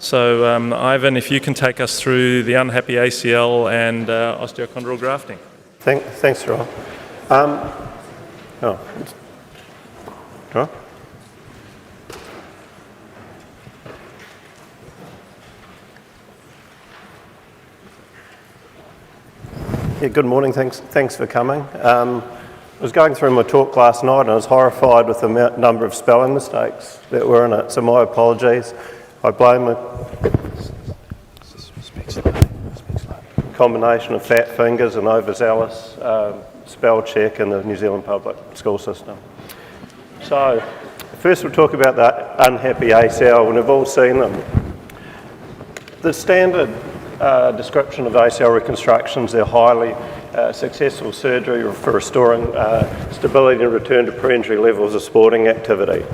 So Ivan, if you can take us through the unhappy ACL and osteochondral grafting. Thanks, Rob. Yeah, good morning. Thanks for coming. I was going through my talk last night and I was horrified with the number of spelling mistakes that were in it, so my apologies. I blame a combination of fat fingers and overzealous spell check in the New Zealand public school system. So, first we'll talk about the unhappy ACL, and we've all seen them. The standard description of ACL reconstructions, they're highly successful surgery for restoring stability and return to pre-injury levels of sporting activity.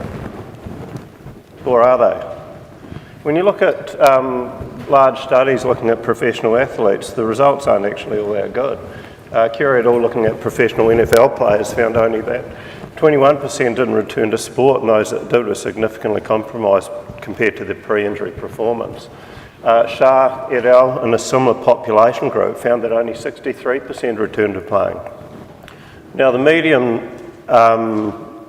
Or are they? When you look at large studies looking at professional athletes, the results aren't actually all that good. Curie et al. Looking at professional NFL players found only that 21% didn't return to sport, and those that did were significantly compromised compared to their pre-injury performance. Shah et al. In a similar population group found that only 63% returned to playing. Now the median,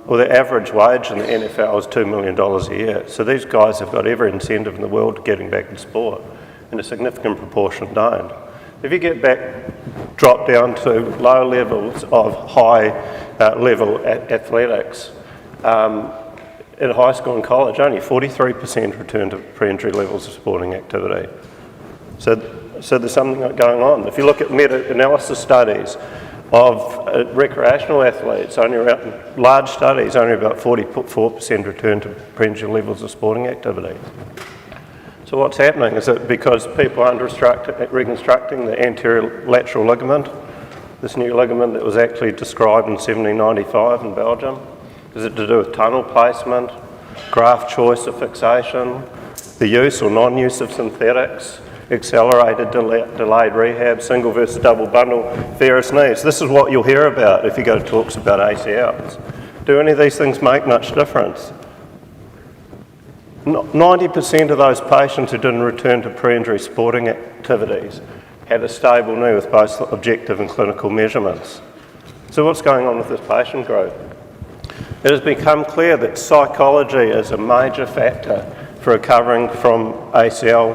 or the average wage in the NFL is $2 million a year, so these guys have got every incentive in the world to getting back in sport, and a significant proportion don't. If you drop down to low levels of high level athletics, in high school and college, only 43% return to pre-injury levels of sporting activity. So there's something going on. If you look at meta-analysis studies of recreational athletes, large studies, only about 44% return to pre-injury levels of sporting activity. So what's happening? Is it because people are reconstructing the anterior lateral ligament, this new ligament that was actually described in 1795 in Belgium? Is it to do with tunnel placement, graft choice or fixation, the use or non-use of synthetics, accelerated delayed rehab, single versus double bundle, varus knees? This is what you'll hear about if you go to talks about ACLs. Do any of these things make much difference? 90% of those patients who didn't return to pre-injury sporting activities had a stable knee with both objective and clinical measurements. So what's going on with this patient group? It has become clear that psychology is a major factor for recovering from ACL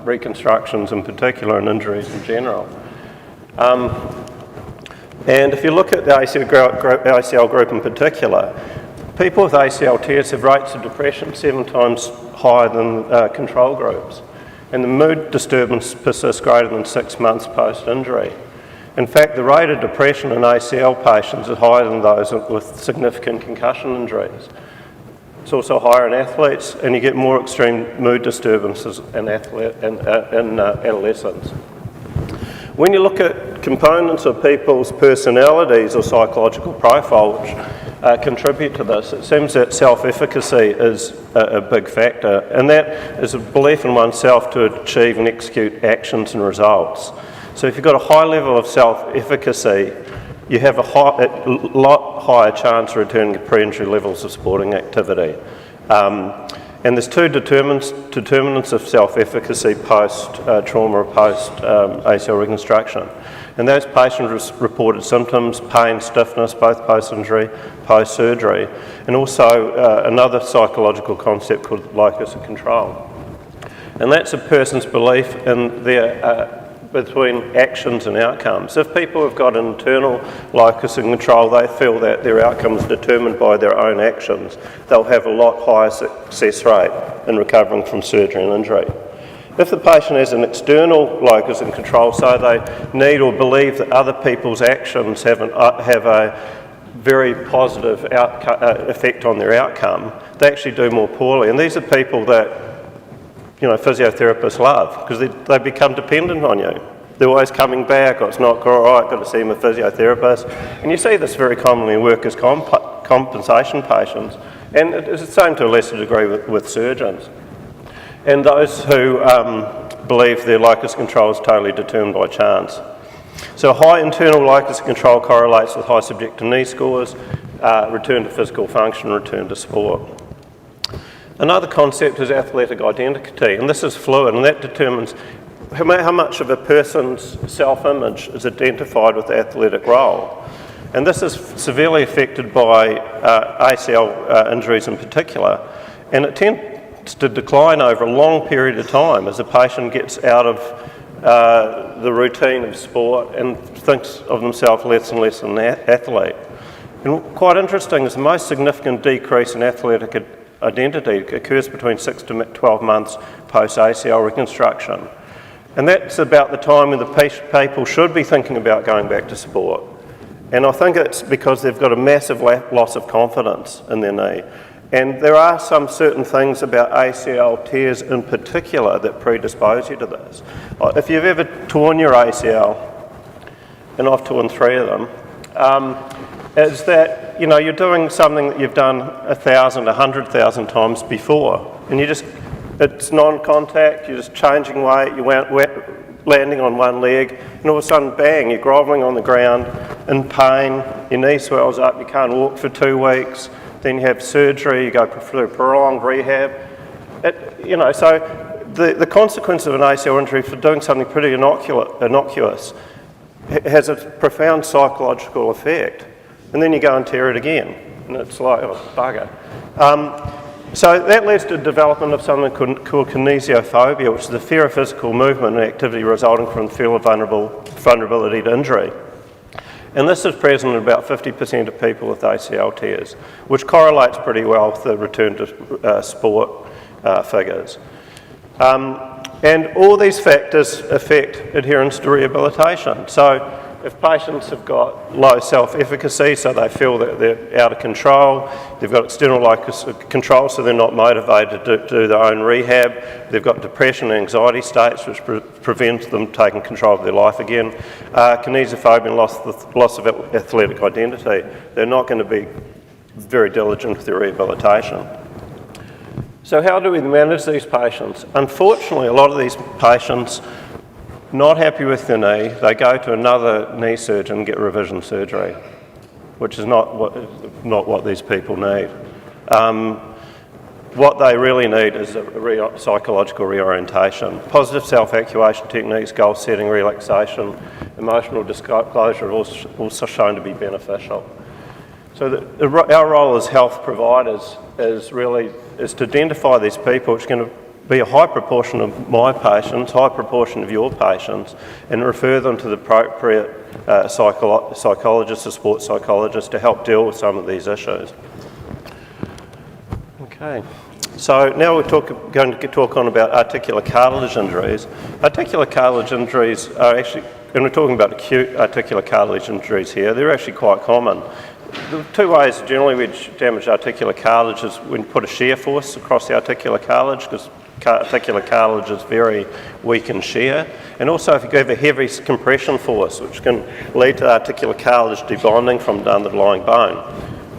reconstructions in particular and injuries in general. And if you look at the ACL group in particular, people with ACL tears have rates of depression 7 times higher than control groups, and the mood disturbance persists greater than 6 months post-injury. In fact, the rate of depression in ACL patients is higher than those with significant concussion injuries. It's also higher in athletes, and you get more extreme mood disturbances in adolescents. When you look at components of people's personalities or psychological profile which contribute to this, it seems that self-efficacy is a big factor, and that is a belief in oneself to achieve and execute actions and results. So if you've got a high level of self-efficacy, you have a lot higher chance of returning to pre-injury levels of sporting activity. And there's two determinants of self-efficacy post-trauma or post-ACL reconstruction. And those patients reported symptoms, pain, stiffness, both post-injury, post-surgery, and also another psychological concept called Locus of Control. And that's a person's belief in their between actions and outcomes. If people have got an internal locus of control, they feel that their outcome is determined by their own actions, they'll have a lot higher success rate in recovering from surgery and injury. If the patient has an external locus of control, so they need or believe that other people's actions have a very positive effect on their outcome, they actually do more poorly. And these are people that physiotherapists love, because they become dependent on you. They're always coming back, it's not all right, got to see my physiotherapist. And you see this very commonly in workers' compensation patients, and it's the same to a lesser degree with surgeons. And those who believe their locus of control is totally determined by chance. So high internal locus of control correlates with high subjective knee scores, return to physical function, return to sport. Another concept is athletic identity, and this is fluid, and that determines how much of a person's self-image is identified with the athletic role. And this is severely affected by ACL injuries in particular, and it tends to decline over a long period of time as a patient gets out of the routine of sport and thinks of themselves less and less as an athlete. And quite interesting is the most significant decrease in athletic identity occurs between 6 to 12 months post-ACL reconstruction. And that's about the time when the people should be thinking about going back to sport. And I think it's because they've got a massive loss of confidence in their knee. And there are some certain things about ACL tears in particular that predispose you to this. If you've ever torn your ACL, and I've torn 3 of them, is that you're doing something that you've done 1,000, 100,000 times before, and it's non-contact, you're just changing weight, landing on one leg, and all of a sudden, bang, you're grovelling on the ground in pain, your knee swells up, you can't walk for 2 weeks, then you have surgery, you go through prolonged rehab. So the consequence of an ACL injury for doing something pretty innocuous has a profound psychological effect. And then you go and tear it again, and it's like, oh, bugger. So that leads to the development of something called Kinesiophobia, which is the fear of physical movement and activity resulting from the fear of vulnerability to injury. And this is present in about 50% of people with ACL tears, which correlates pretty well with the return to sport figures. And all these factors affect adherence to rehabilitation. So if patients have got low self-efficacy, so they feel that they're out of control, they've got external locus of control, so they're not motivated to do their own rehab, they've got depression and anxiety states, which prevents them taking control of their life again, kinesiophobia and loss of athletic identity, they're not going to be very diligent with their rehabilitation. So how do we manage these patients? Unfortunately, a lot of these patients not happy with their knee, they go to another knee surgeon and get revision surgery, which is not what these people need. What they really need is a psychological reorientation. Positive self-actuation techniques, goal setting, relaxation, emotional disclosure are also shown to be beneficial. So our role as health providers is to identify these people, which are going to be a high proportion of my patients, high proportion of your patients, and refer them to the appropriate psychologists or sports psychologists to help deal with some of these issues. Okay, so now we're going to talk on about articular cartilage injuries. Articular cartilage injuries are actually, and we're talking about acute articular cartilage injuries here, they're actually quite common. The 2 ways generally we damage articular cartilage is when you put a shear force across the articular cartilage, because articular cartilage is very weak in shear, and also if you give a heavy compression force, which can lead to articular cartilage debonding from the underlying bone.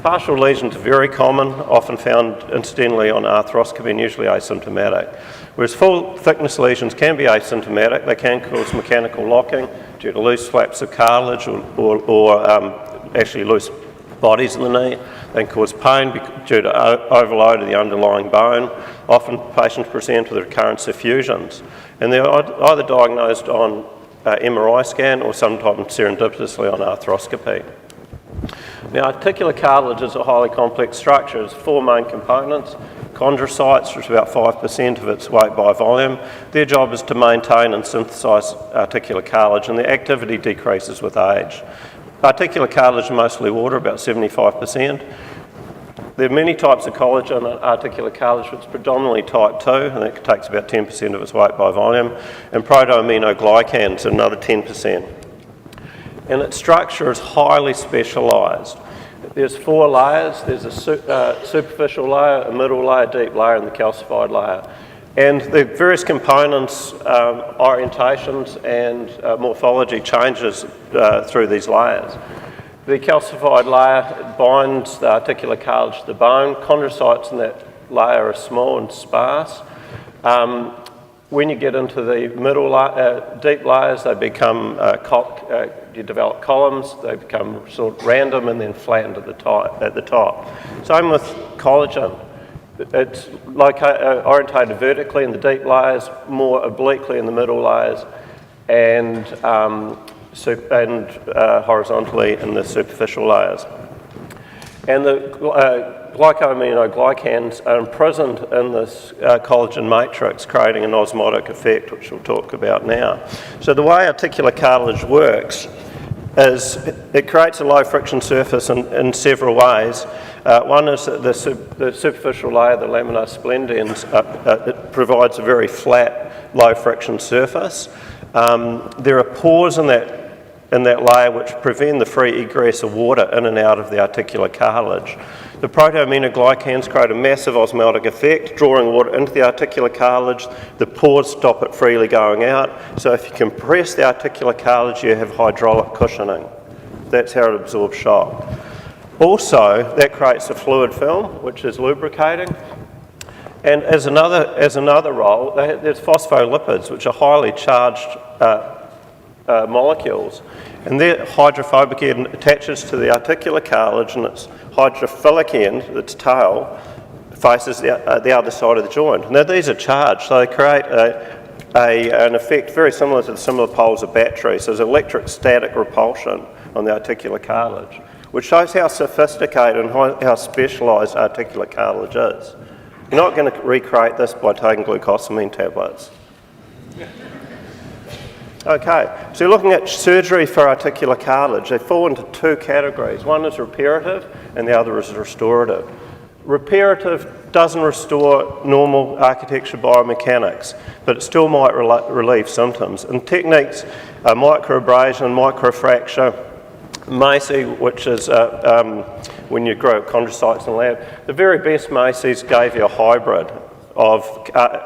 Partial lesions are very common, often found incidentally on arthroscopy and usually asymptomatic. Whereas full thickness lesions can be asymptomatic, they can cause mechanical locking due to loose flaps of cartilage or actually loose bodies in the knee. They can cause pain due to overload of the underlying bone. Often patients present with recurrent effusions, and they're either diagnosed on MRI scan or sometimes serendipitously on arthroscopy. Now, articular cartilage is a highly complex structure. There's 4 main components. Chondrocytes, which is about 5% of its weight by volume. Their job is to maintain and synthesize articular cartilage, and their activity decreases with age. Articular cartilage is mostly water, about 75%. There are many types of collagen in articular cartilage, but it's predominantly type 2, and it takes about 10% of its weight by volume, and protoaminoglycans, another 10%. And its structure is highly specialised. There's 4 layers. There's a superficial layer, a middle layer, deep layer, and the calcified layer. And the various components, orientations and morphology changes through these layers. The calcified layer binds the articular cartilage to the bone. Chondrocytes in that layer are small and sparse. When you get into the middle deep layers, they become, you develop columns, they become sort of random and then flattened at the top. Same with collagen. it's orientated vertically in the deep layers, more obliquely in the middle layers, and horizontally in the superficial layers. And the glycosaminoglycans are imprisoned in this collagen matrix, creating an osmotic effect, which we'll talk about now. So the way articular cartilage works is it creates a low friction surface in several ways. One is that the superficial layer, the laminar splendens, it provides a very flat, low friction surface. There are pores in that layer which prevent the free egress of water in and out of the articular cartilage. The proteaminoglycans create a massive osmotic effect, drawing water into the articular cartilage. The pores stop it freely going out. So if you compress the articular cartilage, you have hydraulic cushioning. That's how it absorbs shock. Also, that creates a fluid film, which is lubricating. And as another role, there's phospholipids, which are highly charged molecules, and their hydrophobic end attaches to the articular cartilage, and its hydrophilic end, its tail, faces the other side of the joint. Now these are charged, so they create an effect very similar to the similar poles of batteries. So there's electric static repulsion on the articular cartilage, which shows how sophisticated and how specialised articular cartilage is. You're not going to recreate this by taking glucosamine tablets. Okay, so you're looking at surgery for articular cartilage. They fall into two categories. One is reparative and the other is restorative. Reparative doesn't restore normal architecture biomechanics, but it still might relieve symptoms. And techniques are microabrasion, microfracture, MACI, which is when you grow chondrocytes in the lab. The very best MACIs gave you a hybrid of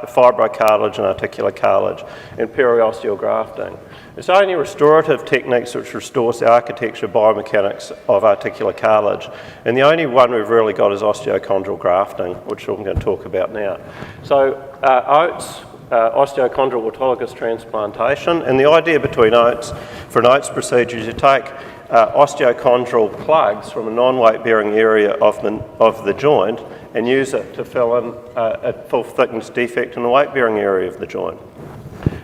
fibrocartilage and articular cartilage and periosteografting. It's only restorative techniques which restores the architecture biomechanics of articular cartilage, and the only one we've really got is osteochondral grafting, which I'm going to talk about now. So OATS, osteochondral autologous transplantation, and the idea between OATS, for an OATS procedure, is you take osteochondral plugs from a non-weight bearing area of the joint and use it to fill in a full thickness defect in the weight bearing area of the joint.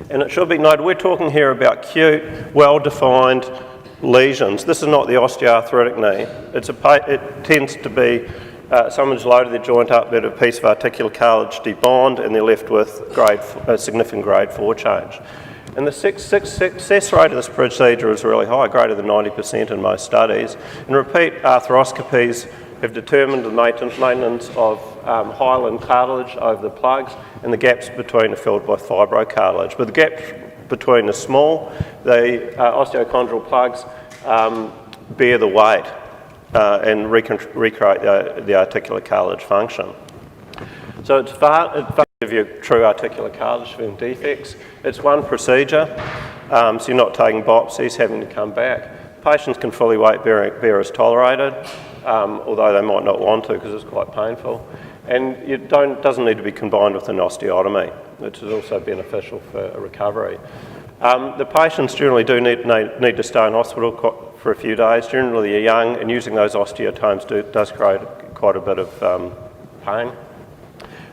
And it should be noted, we're talking here about acute, well-defined lesions. This is not the osteoarthritic knee. It tends to be someone's loaded their joint up, they had a piece of articular cartilage debond, and they're left with a significant grade 4 change. And the success rate of this procedure is really high, greater than 90% in most studies. And repeat arthroscopies have determined the maintenance of hyaline cartilage over the plugs, and the gaps between are filled by fibrocartilage. But the gaps between are small. The osteochondral plugs bear the weight and recreate the articular cartilage function. So it's far of your true articular cartilage having defects. It's one procedure, so you're not taking biopsies, having to come back. Patients can fully weight bear as tolerated, although they might not want to because it's quite painful. And it doesn't need to be combined with an osteotomy, which is also beneficial for a recovery. The patients generally do need to stay in hospital for a few days. Generally they're young, and using those osteotomes does create quite a bit of pain.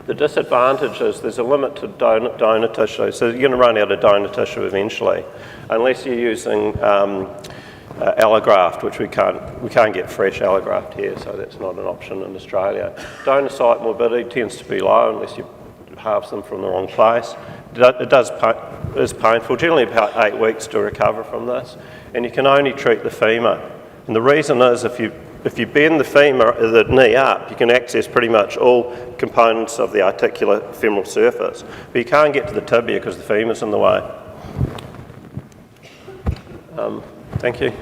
The disadvantage is there's a limit to donor tissue, so you're going to run out of donor tissue eventually, unless you're using allograft, which we can't get fresh allograft here, so that's not an option in Australia. Donor site morbidity tends to be low unless you halve them from the wrong place. It is painful, generally about 8 weeks to recover from this, and you can only treat the femur. And the reason is if you bend the knee up, you can access pretty much all components of the articular femoral surface, but you can't get to the tibia because the femur's in the way. Thank you.